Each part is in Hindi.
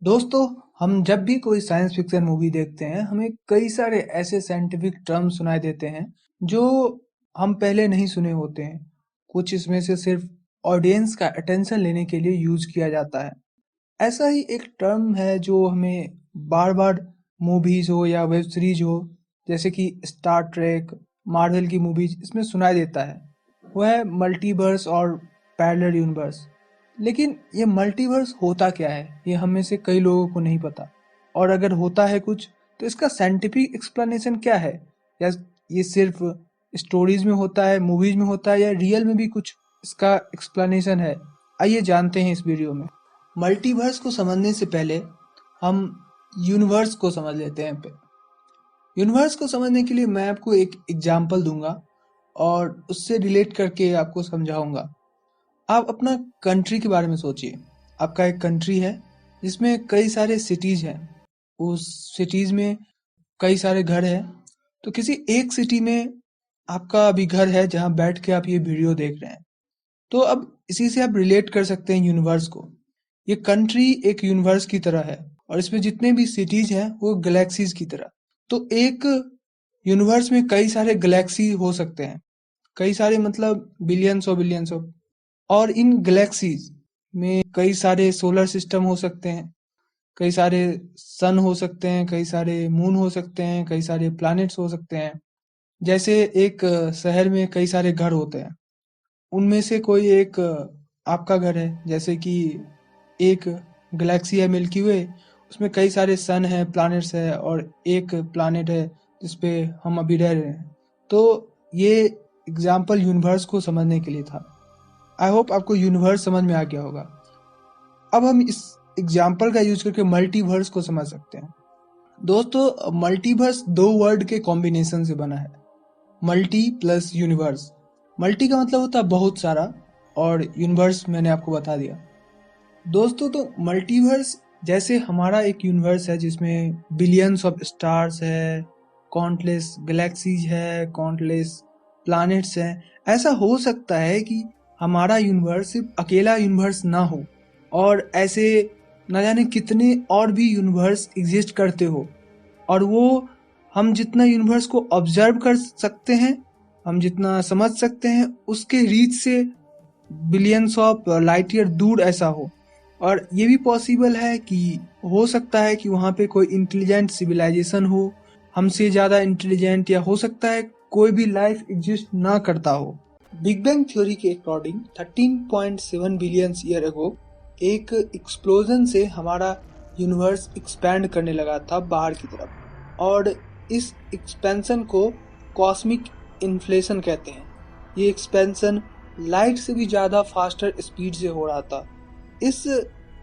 दोस्तों, हम जब भी कोई साइंस फिक्शन मूवी देखते हैं, हमें कई सारे ऐसे साइंटिफिक टर्म सुनाई देते हैं, जो हम पहले नहीं सुने होते हैं। कुछ इसमें से सिर्फ ऑडियंस का अटेंशन लेने के लिए यूज किया जाता है। ऐसा ही एक टर्म है जो हमें बार-बार मूवीज हो या वेब सीरीज हो, जैसे कि स्टार ट्रेक, मार्वल की मूवीज, इसमें सुनाई देता है। वो है मल्टीवर्स और पैरेलल यूनिवर्स। लेकिन ये मल्टीवर्स होता क्या है, ये हम में से कई लोगों को नहीं पता। और अगर होता है कुछ, तो इसका साइंटिफिक एक्सप्लेनेशन क्या है? या ये सिर्फ स्टोरीज में होता है, मूवीज में होता है, या रियल में भी कुछ इसका एक्सप्लेनेशन है? आइए जानते हैं इस वीडियो में। मल्टीवर्स को समझने से पहले हम यूनिवर्स को समझ लेते हैं। यूनिवर्स को समझने के लिए मैं आपको एक एग्जांपल दूंगा और उससे रिलेट करके आपको समझाऊंगा। आप अपना कंट्री के बारे में सोचिए। आपका एक कंट्री है जिसमें कई सारे सिटीज हैं। उस सिटीज में कई सारे घर हैं। तो किसी एक सिटी में आपका अभी घर है जहां बैठ के आप ये वीडियो देख रहे हैं। तो अब इसी से आप रिलेट कर सकते हैं यूनिवर्स को। ये कंट्री एक यूनिवर्स की तरह है और इसमें जितने भी सिटीज हैं वो गैलेक्सीज की तरह। तो एक यूनिवर्स में कई सारे गैलेक्सी हो सकते हैं। कई सारे मतलब बिलियंस ऑफ। और इन गैलेक्सीज में कई सारे सोलर सिस्टम हो सकते हैं, कई सारे सन हो सकते हैं, कई सारे मून हो सकते हैं, कई सारे प्लैनेट्स हो सकते हैं। जैसे एक शहर में कई सारे घर होते हैं, उनमें से कोई एक आपका घर है। जैसे कि एक गैलेक्सी है मिल्की वे, उसमें कई सारे सन है, प्लैनेट्स है, और एक प्लैनेट है जिसपे हम अभी रह रहे हैं। तो ये एग्जाम्पल यूनिवर्स को समझने के लिए था। आई होप आपको यूनिवर्स समझ में आ गया होगा। अब हम इस एग्जाम्पल का यूज करके मल्टीवर्स को समझ सकते हैं। दोस्तों, मल्टीवर्स दो वर्ड के कॉम्बिनेशन से बना है, मल्टी प्लस यूनिवर्स। मल्टी का मतलब होता है बहुत सारा, और यूनिवर्स मैंने आपको बता दिया। दोस्तों, तो मल्टीवर्स जैसे हमारा एक यूनिवर्स है जिसमें बिलियंस ऑफ स्टार्स है, काउंटलेस गैलेक्सीज है, काउंटलेस प्लैनेट्स हैं। ऐसा हो सकता है कि हमारा यूनिवर्स सिर्फ अकेला यूनिवर्स ना हो, और ऐसे न जाने कितने और भी यूनिवर्स एग्जिस्ट करते हो। और वो हम जितना यूनिवर्स को ऑब्जर्व कर सकते हैं, हम जितना समझ सकते हैं, उसके रीच से बिलियंस ऑफ लाइट ईयर दूर ऐसा हो। और ये भी पॉसिबल है कि हो सकता है कि वहाँ पे कोई इंटेलिजेंट सिविलाइजेशन हो, हमसे ज़्यादा इंटेलिजेंट, या हो सकता है कोई भी लाइफ एग्जिस्ट ना करता हो। बिग बैंग थ्योरी के अकॉर्डिंग 13.7 बिलियन ईयर अगो एक एक्सप्लोजन से हमारा यूनिवर्स एक्सपैंड करने लगा था बाहर की तरफ, और इस एक्सपेंशन को कॉस्मिक इन्फ्लेशन कहते हैं। ये एक्सपेंशन लाइट से भी ज़्यादा फास्टर स्पीड से हो रहा था। इस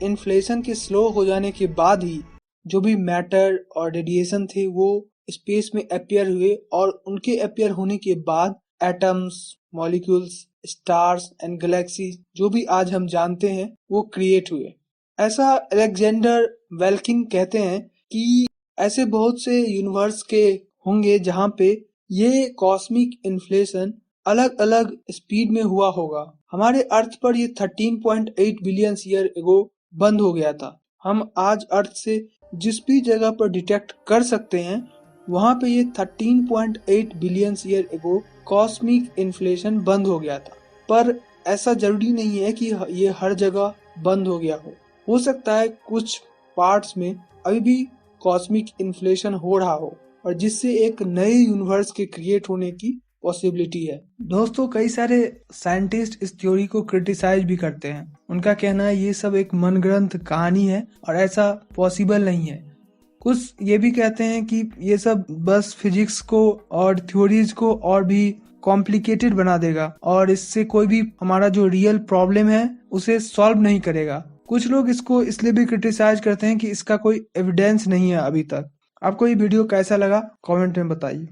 इन्फ्लेशन के स्लो हो जाने के बाद ही जो भी मैटर और रेडिएशन थे वो स्पेस में अपीयर हुए, और उनके अपीयर होने के बाद atoms, molecules, stars and galaxies जो भी आज हम जानते हैं वो क्रिएट हुए। ऐसा अलेक्जेंडर वेल्किन कहते हैं कि ऐसे बहुत से यूनिवर्स के होंगे जहाँ पे ये कॉस्मिक इन्फ्लेशन अलग अलग स्पीड में हुआ होगा। हमारे अर्थ पर ये 13.8 बिलियन ईयर एगो बंद हो गया था। हम आज अर्थ से जिस भी जगह पर डिटेक्ट कर सकते हैं, वहाँ पे ये 13.8 billion year ago cosmic inflation बंद हो गया था। पर ऐसा जरूरी नहीं है कि ये हर जगह बंद हो गया हो सकता है कुछ पार्ट्स में अभी भी कॉस्मिक इन्फ्लेशन हो रहा हो, और जिससे एक नए यूनिवर्स के क्रिएट होने की पॉसिबिलिटी है। दोस्तों, कई सारे साइंटिस्ट इस थ्योरी को क्रिटिसाइज भी करते हैं। उनका कहना है ये सब एक मनगढ़ंत कहानी है और ऐसा पॉसिबल नहीं है। कुछ ये भी कहते हैं कि ये सब बस फिजिक्स को और थ्योरीज को और भी कॉम्प्लिकेटेड बना देगा, और इससे कोई भी हमारा जो रियल प्रॉब्लम है उसे सॉल्व नहीं करेगा। कुछ लोग इसको इसलिए भी क्रिटिसाइज करते हैं कि इसका कोई एविडेंस नहीं है अभी तक। आपको ये वीडियो कैसा लगा, कमेंट में बताइए।